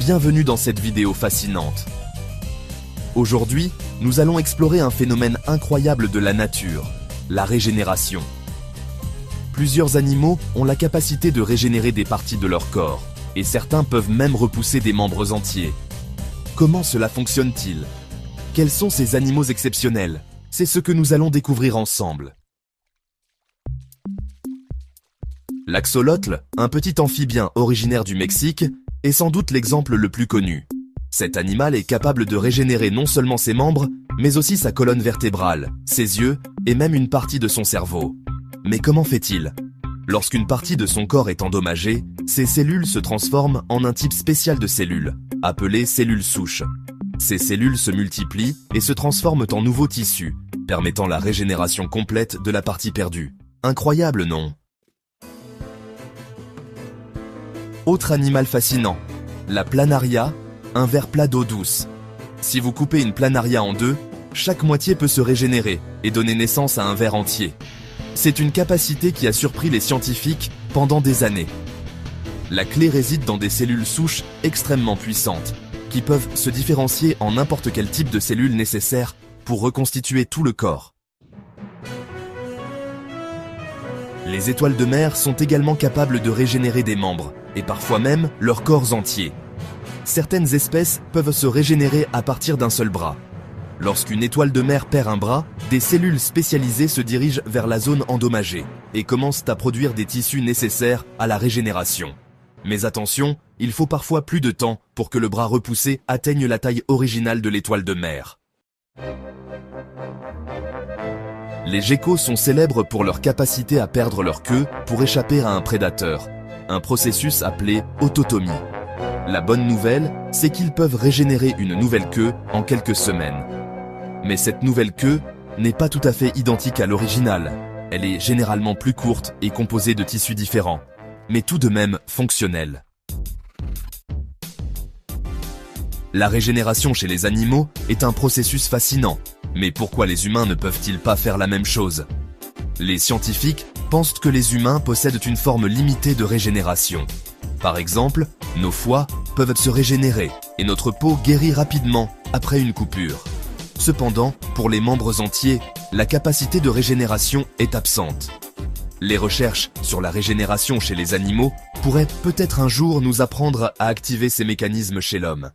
bienvenue dans cette vidéo fascinante. Aujourd'hui, nous allons explorer un phénomène incroyable de la nature, la régénération. Plusieurs animaux ont la capacité de régénérer des parties de leur corps, et certains peuvent même repousser des membres entiers. Comment cela fonctionne-t-il? Quels sont ces animaux exceptionnels? C'est ce que nous allons découvrir ensemble. L'axolotl, un petit amphibien originaire du Mexique, est sans doute l'exemple le plus connu. Cet animal est capable de régénérer non seulement ses membres, mais aussi sa colonne vertébrale, ses yeux et même une partie de son cerveau. Mais comment fait-il? Lorsqu'une partie de son corps est endommagée, ces cellules se transforment en un type spécial de cellules, appelées cellules souches. Ces cellules se multiplient et se transforment en nouveaux tissus, permettant la régénération complète de la partie perdue. Incroyable, non? Autre animal fascinant, la planaria, un ver plat d'eau douce. Si vous coupez une planaria en deux, chaque moitié peut se régénérer et donner naissance à un ver entier. C'est une capacité qui a surpris les scientifiques pendant des années. La clé réside dans des cellules souches extrêmement puissantes, qui peuvent se différencier en n'importe quel type de cellules nécessaires pour reconstituer tout le corps. Les étoiles de mer sont également capables de régénérer des membres, et parfois même leurs corps entiers. Certaines espèces peuvent se régénérer à partir d'un seul bras. Lorsqu'une étoile de mer perd un bras, des cellules spécialisées se dirigent vers la zone endommagée et commencent à produire des tissus nécessaires à la régénération. Mais attention, il faut parfois plus de temps pour que le bras repoussé atteigne la taille originale de l'étoile de mer. Les geckos sont célèbres pour leur capacité à perdre leur queue pour échapper à un prédateur, un processus appelé autotomie. La bonne nouvelle, c'est qu'ils peuvent régénérer une nouvelle queue en quelques semaines. Mais cette nouvelle queue n'est pas tout à fait identique à l'originale. Elle est généralement plus courte et composée de tissus différents, mais tout de même fonctionnelle. La régénération chez les animaux est un processus fascinant, mais pourquoi les humains ne peuvent-ils pas faire la même chose? Les scientifiques pensent que les humains possèdent une forme limitée de régénération. Par exemple, nos foies peuvent se régénérer et notre peau guérit rapidement après une coupure. Cependant, pour les membres entiers, la capacité de régénération est absente. Les recherches sur la régénération chez les animaux pourraient peut-être un jour nous apprendre à activer ces mécanismes chez l'homme.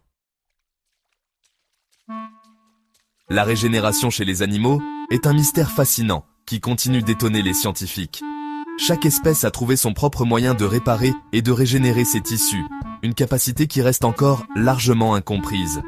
La régénération chez les animaux est un mystère fascinant qui continue d'étonner les scientifiques. Chaque espèce a trouvé son propre moyen de réparer et de régénérer ses tissus, une capacité qui reste encore largement incomprise.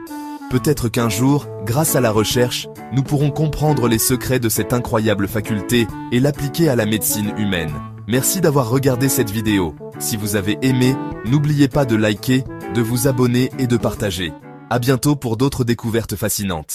Peut-être qu'un jour, grâce à la recherche, nous pourrons comprendre les secrets de cette incroyable faculté et l'appliquer à la médecine humaine. Merci d'avoir regardé cette vidéo. Si vous avez aimé, n'oubliez pas de liker, de vous abonner et de partager. À bientôt pour d'autres découvertes fascinantes.